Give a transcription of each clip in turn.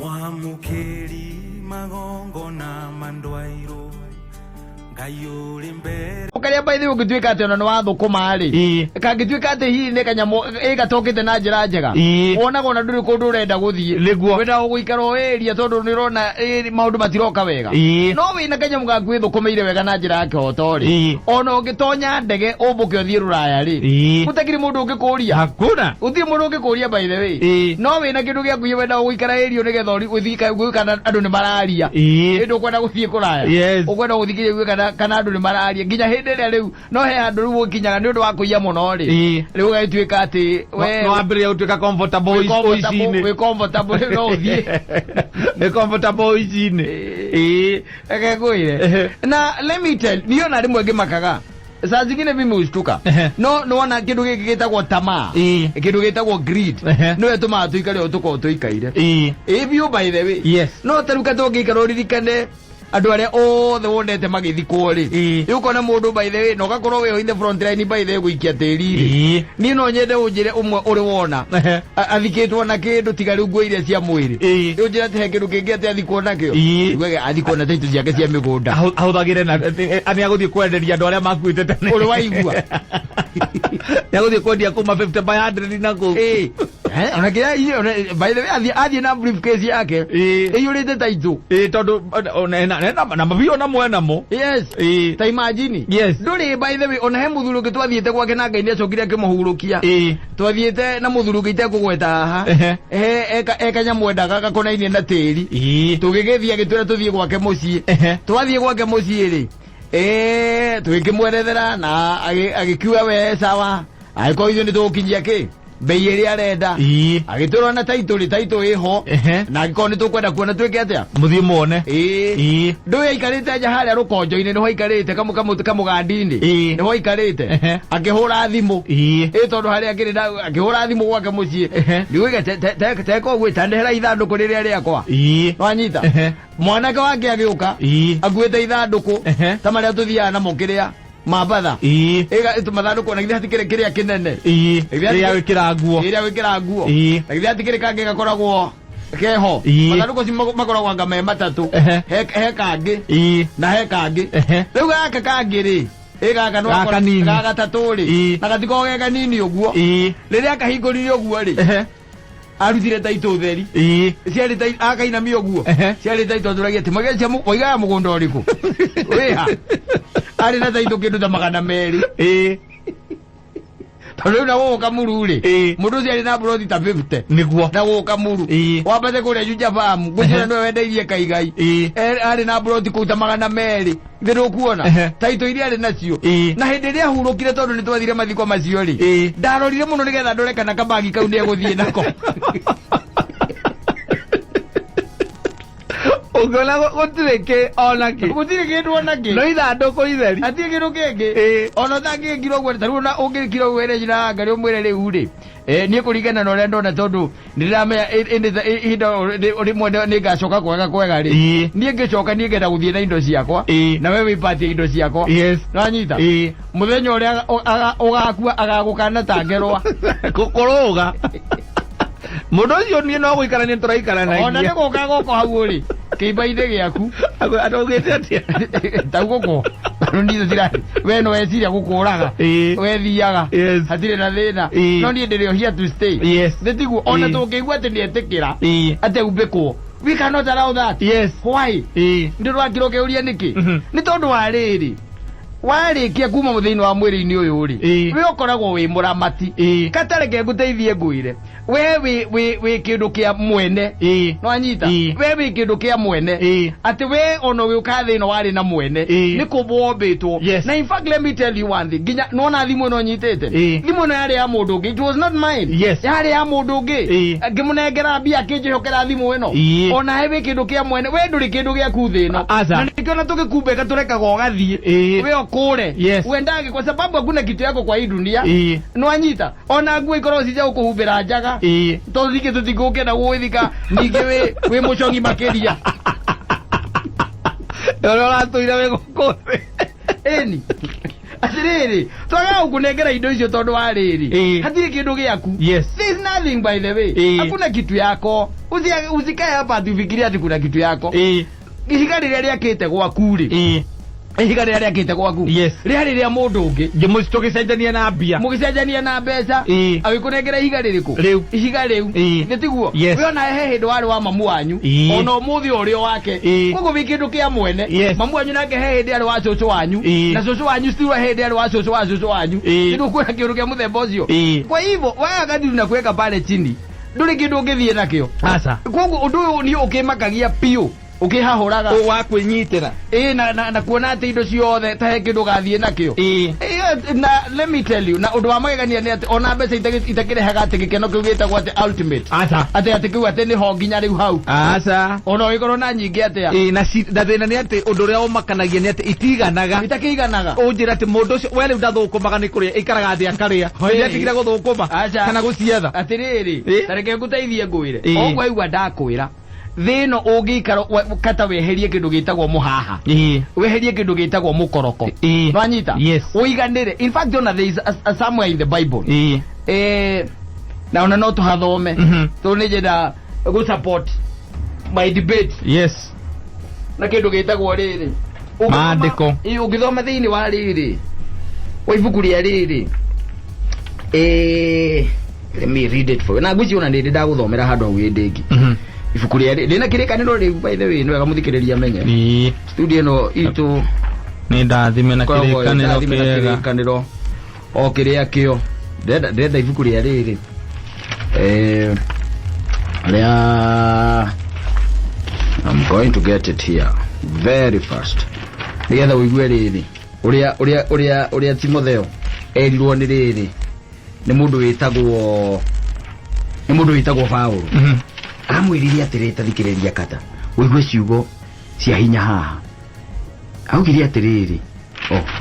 Mwamukeri magongo na mandwairo Gayuri mbere Ukaria baithe ugituika ati ona wa thukuma ri kangituika ati hihi ne kanyamo gatokite na njira njega wonaga ona nduri kundu urenda guthie wenda guikara oeria tondu nirona maundu matiroka wega no wina kanyamo gaku thukumeire wega na njira yake hotori ona ungitonya ndege umbuke uthie ruraya ri gutakiri mundu ungikuria hakuna uthie mundu ungikuria by the way no wina kindu gya kuye wenda guikara erio nigetha uthika gwikana andu ni mararia ndu kwenda guthie kuraya ukwenda guthikire kana andu ni mararia nginya hindi ria riu no he andu riu gukinyaga ni undu wa kuiya muno ri riu gaituika ati we no ambiria utuika comfortable oicine we comfortable no uthie we comfortable oicine ege kuire na let me tell niona rimwe ngimakaga saa zingine mimi ushtuka no wana kindu giki gitagwo tamaa kindu gitagwo greed no etuma tuikare utuko tuikaire if by the way no taruka tugikara uririkane andu aria othe wonete magithikwo ri yukona mundu by the way no gakorwo we in the front line by the way guikia tiri ni no nyende unjire umwe uri wona athikitwo na kindu tigari nguo iria cia mwiri unjire ati kindu kingi ati athikwo nakio igwege athikwo na title ciake cia migunda ahuthagire na ani aguthie kwenderia andu aria makuite tene uri waigua aguthie kwendia kuma 50 by 100 nako ona kira by the way athie na briefcase yake iyurite title tondu na mabio na mwena mo ta imagine nduri by the way ona he muthuruki twathiete gwake na Ngai ni acokire akimuhurukia twathiete na muthuruki itekugweta haha ekanya mwendaga gakonainie na tiri tugigithia gitwira tuthie gwake mucii twathie gwake mucii ri twikimwerethera na agikiwa we sawa aiko ithu ni tugukinyia ki bei iria arenda agiturwa na title iho na agiko ni tukwenda kuona twike atia muthie muone ndu aikarite nja haria rukonjo-ini niho aikarite kamugandi-ini niho aikarite akihura thimu tondu haria akiri akihura thimu gwake mucii ndiuge teko gwita ndehera ithanduku riria riakwa nwanyita mwanake wake agiuka akuite ithanduku ta maria tuthiaga namo kiria mabatha ega mathanduku na githati kiria kinene iria wikira nguo na githati kiria kangi gakoragwo keho mathanduku ci makoragwo anga me matatu he kangi na he kangi riu gaka kangi ri gaka no gaka tatu ri na gatiko ge kanini uguo riria kahingurire uguo ri arutire taito theri ciari tai akaina mi uguo ciari taito turagia timagia cia oiga mugunda uriku weha ari na taito kindu ta magana meri tondu na wo kamuru ri mundu ciari na brodi ta 50 niguo na wo kamuru wabate kuria juja famu gujira no wendeirie kaigai ari na brodi kuta magana meri thiru kuona taito iria ari nacio na hindi ria hurukire tondu ni twathire mathiko macio ri ndarorire muno nigetha ndore kana kabagi kau ni eguthie nako ugona gutireke onaki gutireke onaki no ithanduku itheri atie kindu kingi ona tangi ngiro gwe taru na ungikiro were jira ngari umwire riu ri ni kurigana na uria ndona tondu ndiramenya ihinda rimwe ni ngacoka kwega ri ni ngicoka ni ngenda guthie na indo ciakwa na we wipatie indo ciakwa nwanyita muthenya uria ugakua agagukana tangerwa kukuruga mundu ucio ni no guikarania turaikaranagia ona ni guka goko hau ri kiiba-ine giaku atogete atia taguko ndizo zira we no weciria gukuraga we thiaga hatire na thina no ni ndirio here to stay ndetigu ona tungigua ati ni etikira ati ubekwo we cannot allow that why ndirwa kiroke uria niki ni tondu wa riri warikia kuma muthiini wa mwiri-ini uyu ri we ukoragwo wi muramati katareke nguteithie ngwire we kindu kia mwene nwanyita we wi kindu kia mwene ati we ono we ukathino wari na mwene ni kubombitwo na in fact let me tell you one thing ginya nona thimu no nyitete thimu no yari ya mundu ungi it was not mine yari ya mundu ungi ngimunengera mbia kinjihokera thimu ino ona he wi kindu kia mwene we nduri kindu gia kuthino na nikiona tugikumbeka tureka gogathie we okure wendage kwa sababu hakuna kitu yako kwa hii dunia nwanyita ona nguo ikoro cija ukuhumbira njaga tozike tutiguke na gwithika ninge we mucongi makiria ndora tuira we gukore eni atiriri twaga ukunengera indo icio tondu wa riri hatire kindu giaku. Yes, there is nothing by the way. Hakuna kitu yako. Usikae hapa tufikiria ati kuna kitu yako. Ihiga riria riakite gwaku ri ihiga riria riakite gwaku riria mundu ungi ngimucitogicenjania na mbia mugicenjania na mbeca agikunengera ihiga ririku ihiga riu nitiguo we ona he hindu wari wa mamu wanyu ona umuthi urio wake koguo wi kindu kia mwene mamu wanyu nake he hindi ari wa cucu wanyu na cucu wanyu still he hindi ari wa cucu wanyu ndu kuona kindu kia muthemba ucio. Kwa hivyo waya gadi na kuweka pale chini nduri kindu ngithie nakio asa koguo undu uyu ni ukimakagia piu ukihahuraga wa kwinyitira na kuona ati indo ciothe ta he kindu gathie nakio na let me tell you na undu wa magegania ni ati ona mbeca itakirehaga ati gikeno kiu gitagwo ati ultimate ati kiu ati ni ho nginya riu hau ona wikorwo na nyingi atia na thina ni ati undu uria umakanagia ni ati itakiganaga unjira ati mundu ucio we riu ndathukumaga ni kuria ikaraga athi akaria iratigire guthukuma kana gucietha atiriri tareke nguteithie ngwire ogwo aigua ndakwira thino ugikara kata weherie kindu gitagwo muhaha weherie kindu gitagwo mukoroko nwanyita uiganire. In fact there is somewhere in the Bible na ona no tuhathome tunijeda go support my debate na kindu gitagwo riri maandiko ugithoma thiini wa riri wa ibuku ria riri let me read it for you na nguciona ndi ndaguthomera handu au ndingi ibuku ria rina kirikaniro ri by the way no wega muthikiriria menye studio no itu ni ndathime na kirikaniro o kiria kio ndenda ibuku ria riri I'm going to get it here very fast nigetha uigue riri uria Timotheo erirwo ni riri ni mundu witagwo Paulo amwiririe atiri tathikiriria kata uigue ciugo cia hinya haha augirie atiriri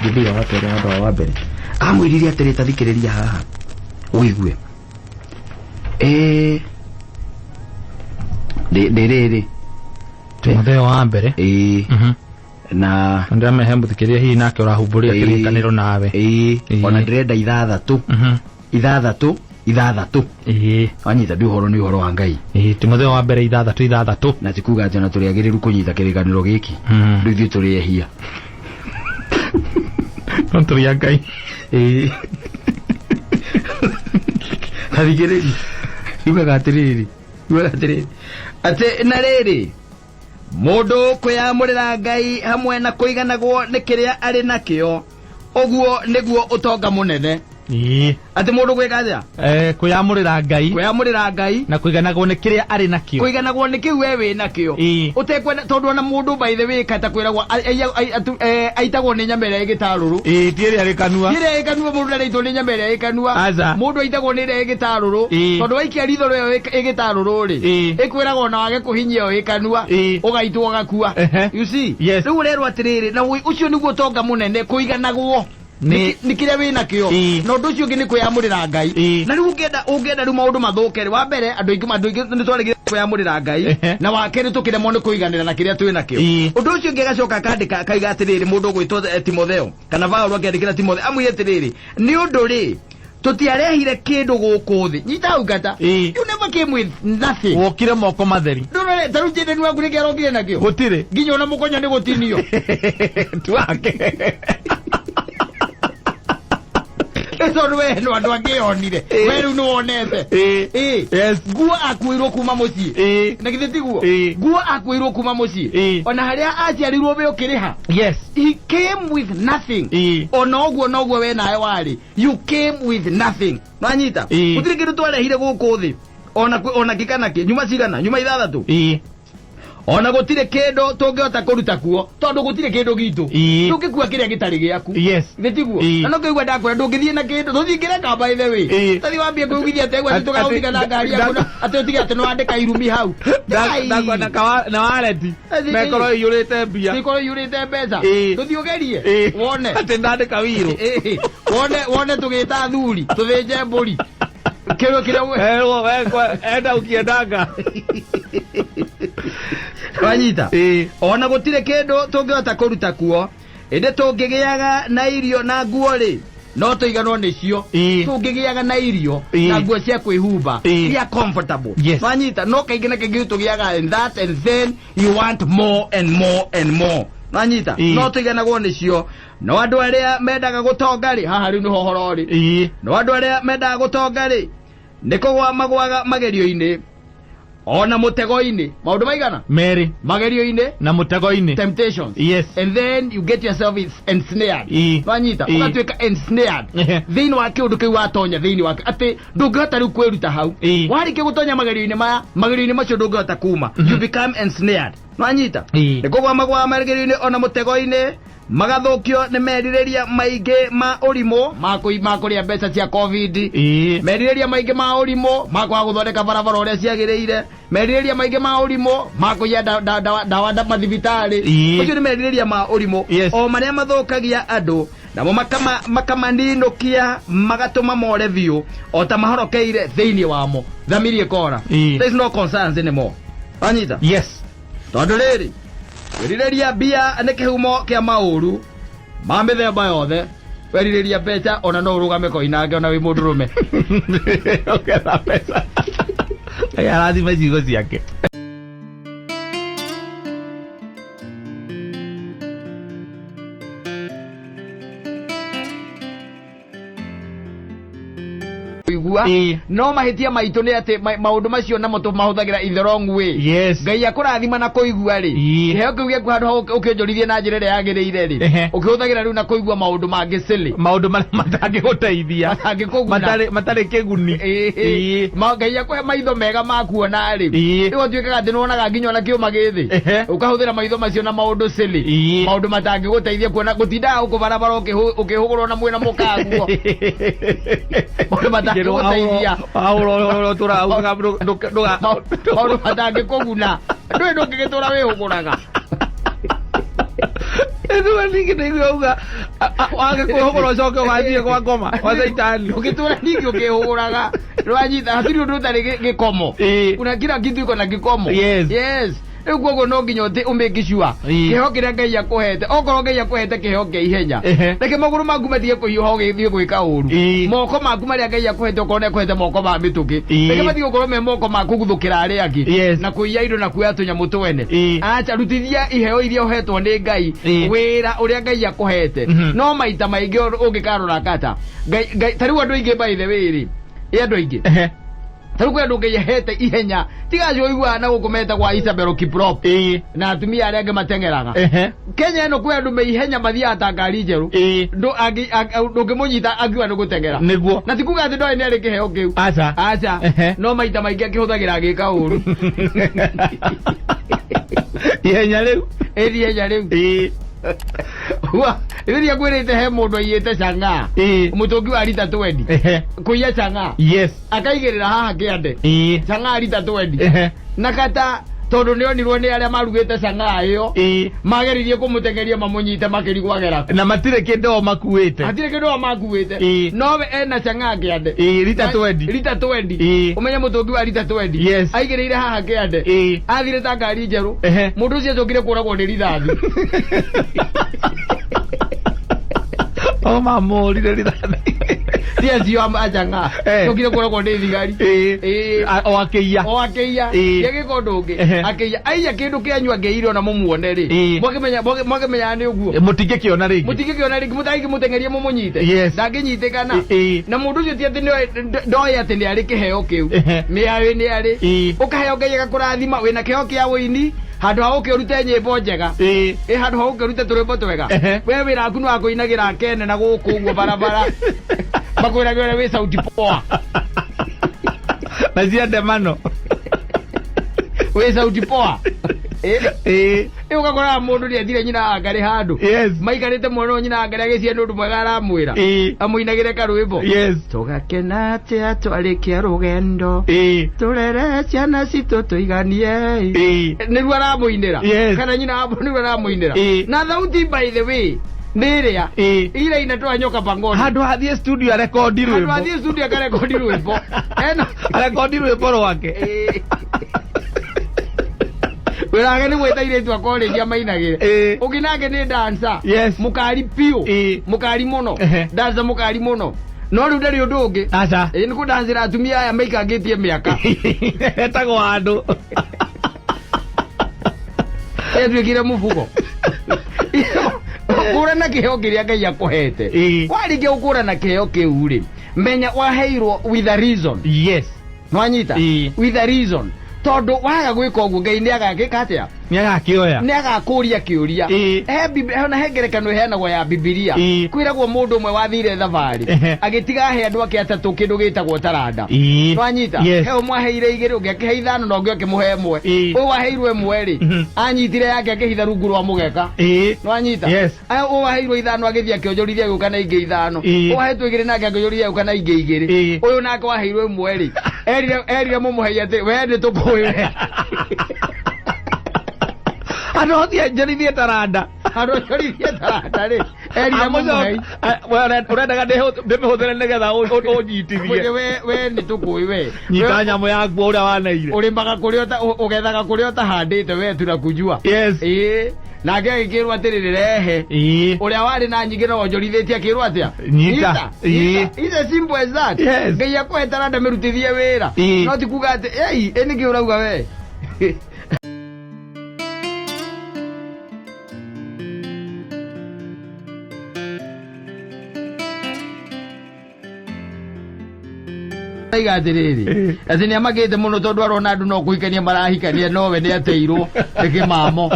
ngithia watere handu wa mbere amwiririe atiri tathikiriria haha uigue riri Timotheo wa mbere na ndamehe muthikiria hihi nake urahumburia kirikaniro nawe ona ndirenda ithathatu wanyita ndi uhoro ni uhoro wa Ngai Timotheo wa mbere ithathatu na tikuga ati ona turiagiriru kunyita kirikaniro giki ndu ithuĩ turiehia no turia Ngai hathikiriri iugaga atiriri ati na riri mundu kwiyamurira Ngai hamwe na kuiganagwo ni kiria ari nakio oguo niguo utonga munene ati mundu gwikaja kwiyamurira Ngai na kuiganagwo ni kiria ari nakio kuiganagwo ni kiu wewe nakio utekwenda tondu na mundu by the way kata kwiragwo aitagwo ni nyamera igitaruru tiere arikanua mundu ndareitwo ni nyamera igikanua mundu aitagwo ni ire igitaruru tondu waikia ritho ryo igitaruru ri ikwiragwo na wage kuhinyia igikanua ugaitwo gakua you see riu rero atiriri na ucio niguo tonga munene kuiganagwo ni kiria wina kio no ndu cio ngi ni kwiyamurira Ngai na riu ungienda riu maundu mathuke wa mbere andu ingi ni twarigire kwiyamurira Ngai na wa keri tukire mo ni kuiganira na kiria twina kio undu ucio ngi gacoka kandika kaiga atiriri mundu gwitwo Timotheo kana Paulo akiandikira Timotheo amwire atiriri ni undu ri tutiarehire kindu guku thi nyita ungata you never came with nothing wokire moko matheri ndorore taru jende ni waku ni kerongire nakio gutire nginya ona mukonya ni gutinio twake eso no andu angionire weru no onete guo akuirwo kuma mucii na githitiguo guo akuirwo kuma mucii ona haria aciarirwo be ukiriha he came with nothing ona oguo we nae wari you came with nothing nwanyita gutire kindu twarehire guku thi ona kikanaki nyuma cigana nyuma ithathatu ona gutire kindu tungihota kuruta kuo tondu gutire kindu gitu tungikua kiria gitari giaku gitiguo no kigwa ndakwira ndungithie na kindu tuthingire kamba ithe wi tathi wambie kuugithia ategwa tugathika na ngari yaku ati utige ati no andika irumi hau na waleti mekoro yurite mbia tikoro yurite mbeca tuthiugerie wone ati ndandika wiru wone tugita thuri tuthinje mburi kero kiria we enda ukiendaga wanyita ona gutire kindu tungihota kuruta kuo ende tungigiaga na irio na nguo ri no tuiganwo nicio tungigiaga na irio na nguo cia kwihumba cia comfortable wanyita no kaingĩ na kaingĩ tugiaga and that and then you want more and more and more wanyita no tuiganagwo nicio no andu aria mendaga gutonga ri haha riu ni hohoro ri no andu aria mendaga gutonga ri nikugwa magwaga magerio-ini ona mutego-ini maundu maigana Mary magerio-ini na mutego-ini temptations and then you get yourself ensnared wanyita ukatuika ensnared thiini wa kiundu kiu watonya thiini wa ati ndungihota riu kwiruta hau warike gutonya magerio-ini macio ndungihota kuma you become ensnared wanyita nikugwa magwa magerio-ini ona mutego-ini magathukio ni meririria maingi ma urimo makuria mbeca cia covid meririria maingi ma urimo makwa guthondeka barabara uria ciagiriire meririria maingi ma urimo makuya dawa mathibitari ucio ni meririria ma urimo o maria mathukagia andu namo makamaninukia magatuma more biu o ta mahorokeire thiini wamo thamirie kora there is no concerns anymore anyita tondu riri weririria bia ne kihumo kia mauru ma mithemba yothe weririria mbeca ona no urugame koinange ona wi mundurume oketha mbeca aya lazima jigo ciake no mahitia maitu ni ati maundu macio namo tumahuthagira in the wrong way ngai akurathima na kuigua ri heo kiugia handu ukionjorithie na njira ria yagiriire ri ukihuthagira riu na kuigua maundu mangi sili maundu matangiguteithia matari kiguni ngai akuhe maitho mega makuona ri riu tuikaga ati nuonaga nginya ona kiuma githi ukahuthira maitho macio na maundu sili maundu matangiguteithia kuona gutinda ukubarabara ukihugurwo na mwena mukaguo guteidia auro turauga ndu matangi kuguna ndu ndungigitura wihuguraga ezo ningi ndiguga wage kuhugura coke wathie kwa ngoma wa saitani ugitura ningi ukihuguraga rwanyita hatiri undu tari gikomo kuna kila kitu iko na gikomo yes Ego no nginya ti umekishua kiho kiria ngai akuhete okoro ngai akuhete kiho ke ihenya reke maguru maku mathie kuhiho githie gwika uru moko maku maria ngai akuhete okone akuhete moko ma mituki reke mathie okoro me moko maku guthukira ari angi na kuiya indo na kuya tunya mutwene acha rutithia iheo iria uhetwo ni ngai wira uria ngai akuhete no maita maingi ungikarora kata ngai tariu andu ingi by the way ri andu ingi taruko andu ngai hete ihenya tiga jo igwa na gukometa kwa Isabel Kiprop na atumia aria matengeraga Kenya eno kwa andu meihenya mathia atangari njeru ndo ngimunyita agiwa no gutengera niguo na tikuga ati ndo ene kiheo kiu acha no maita maingi akihuthagira agika uru ihenya riu ihenya riu wa iria gwirite he mundu ayite changa mutungi wa rita 20 kuya changa akaigirira haha kiande changa rita 20 nakata tondu nionirwo ni aria marugite changa iyo mageririe kumutengeria mamunyite makirigwagera na matire kindo makuite no ena changa kiande rita 20 umenye mutungi wa rita 20 aigirire haha kiande athire ta ngari njeru mundu ucio njokire kuragwo ni rithathi oh mamori de rithathi dia zio amajanga njokire kuragwo ni thigari o akeia yege kodonge akeia aiya kindu kianywa ngeire ona mumuone ri mwakimenya ni uguo mutige kiona ringi mutaigi mutengerie mumunyite ndanginyitikana na mundu ucio tiati ndoya ati ni ari kiheo kiu miawe ni ari ukaheo ngai agakurathima wina kiheo kia wini handu ha ukirute nyimbo njega handu ha ukirute turembo twega we wira aku no akuinagira kene na guku uguo barabara bakwiragira we sauti poa bazia demano we sauti poa ukakora mundu ni athire nyina angari handu maikarite mwono nyina angari agicie ndu mwega aramwira amuinagire karwimbo tugakena atia twarikia rugendo turere ciana citu tuiganie niru aramuinira kana nyina abo niru aramuinira na thauti by the way niria ira inatoa nyoka pangoni handu hathie studio arekodi rwimbo arekodi rwimbo rwake Wĩrage nĩ gwĩta irĩtu akorĩria mainagĩre. Ũngĩ nake nĩ dancer. Mũkari piũ. Mũkari mũno. Dancer mũkari mũno. No rĩu ndarĩ ũndũ ũngĩ. Aca. Nĩ kũdancĩra atumia aya maikangĩtie mĩaka. Etagwo andũ. Tuĩkire mũbugo. Ũkũrana kĩheo kĩrĩa Ngai akũhete. Warĩkia gũkũrana kĩheo kĩu rĩ, menya waheirwo with a reason. Nwanyita? With a reason. Tondu waga gwika uguo Ngai ni agagika atia? Ni agakioya. Ni agakuria kiuria. Hena hengerekano heanagwo ya Bibilia. Kwiragwo mundu umwe wathire thavari. Agitiga he andu ake atatu kindu gitagwo taranda. Nwanyita? He umwaheire igiri ungi akihe ithano na ungi akimuhe imwe. Uyu waheirwo imwe ri. Anyitire yake akihitha rungu rwa mugeka. Nwanyita? Aya uyu waheirwo ithano agithia akionjorithia guka na ingi ithano. Uyu wahetwo igiri nake akionjorithia guka na ingi igiri. Uyu nake waheirwo imwe ri. Erire mumuhei ati we ndi tukuwi we. Anothia njerithie taranda. Anothia taranda ri. Erire mumuhei. Urendaga ndimihũthĩre nĩgetha ũnyitithie. We nĩ tũkũĩ we. Nyita nyamũ yaku ũrĩa waneire. Ũrĩmaga kũrĩa ũgethaga kũrĩa ũtahandĩte we tunakujua. Nake agĩkĩrwo atĩrĩrĩ rehe. Ũrĩa warĩ na nyingĩ no wonjorithĩtie akĩrwo atia? Nyita. It's as simple as that. Ngai akũhe taranda mĩrutithie wĩra. No ti kuga atĩ nĩkĩ ũrauga we. Aigathiriri ati ni amagite muno tondu arona andu no kuhikania marahikania no we ni ateirwo ikimamo.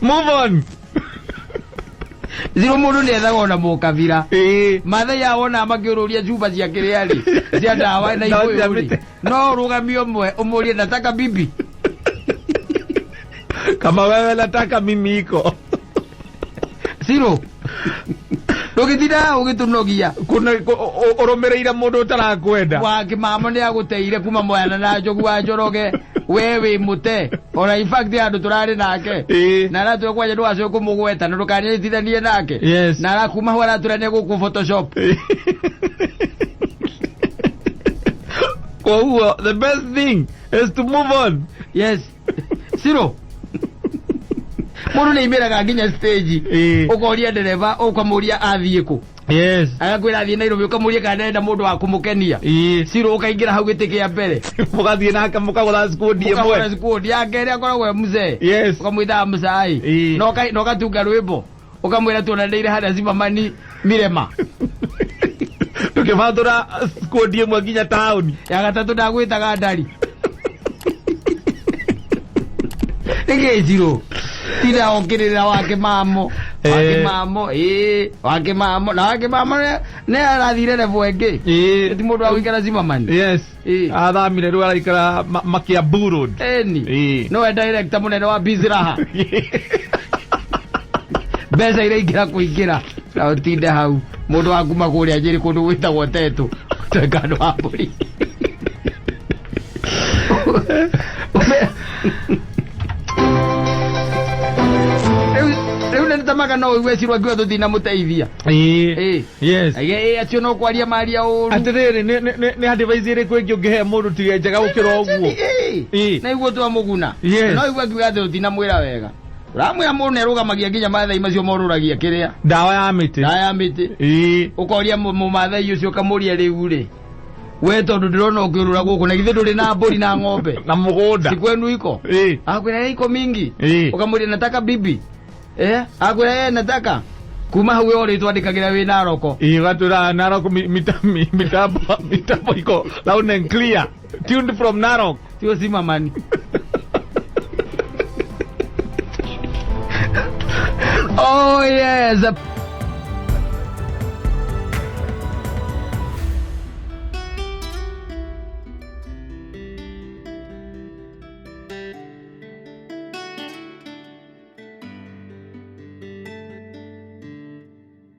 Move on. Zero mundu ni ethaga na mukavira. Mathe ya wona magiururia juba cia kiriari cia dawa na iguyuri. No rugamio mwe umurie nataka bibi. Kama wewe nataka mimi iko. Zero. Ndugithira ugitunogia kuna uromereira mundu utarakwenda wake mama ni aguteire kuma mwana na njogu wa njoroge wewe mute ora in fact andu turari nake na ra twe kwaje ndwacio kumugweta na ndukanyitithanie nake na ra kuma hwara turane guku Photoshop. Kwa the best thing is to move on. Zero. Mundu ni imeraga nginya stage ukoria ndereva ukamuria athie ku. Agakwira athie Nairobi ukamuria kana enda mundu wa kumukenia. Zero ukaingira hau giti kia mbere mugathie nake mukagura squad imwe. Mukagura squad yake ria koragwo mzee. Ukamwitha msai no katunga rwimbo ukamwira tuonandeire hada Zimamani Mirema. Tukivathura squad imwe nginya town ya gatatu ndagwitaga ndari. Zero. Tira okirira wake mamo. Wake mamo ne arathire level enge. Ti mundu awikara Zimamani. Athamire rwa araikara Makiambu Road. No director munene wa Bizraha. Besa iraingira kuingira na utinde hau mundu waku makuria njiri kundu gwitagwo Tetu tekano hapuri. Tamaga no wecirwa ngwa tuthina muteithia. Acio no kwaria maria uru. Atiriri ni advice iri kwingi ungihe mundu tige njega gukira uguo. Na iguo twa muguna. No igwa ngiuga tuthina mwira wega. Uramwira mundu nerugamagia nginya mathai macio moruragia kiria. Dawa ya miti. Ukoria mumathai ucio kamuria riu ri. We tondu ndirona ukirura guku na githe nduri na mburi na ng'ombe na mugunda. Sikwenu iko. Akwira iko mingi. Ukamuria nataka bibi. Akwira nataka kuma hau ori twandikagira wi Naroko. Gatura Naroko mitambo iko loud and clear. Tuned from Narok. Tio Zimamani. Oh yes.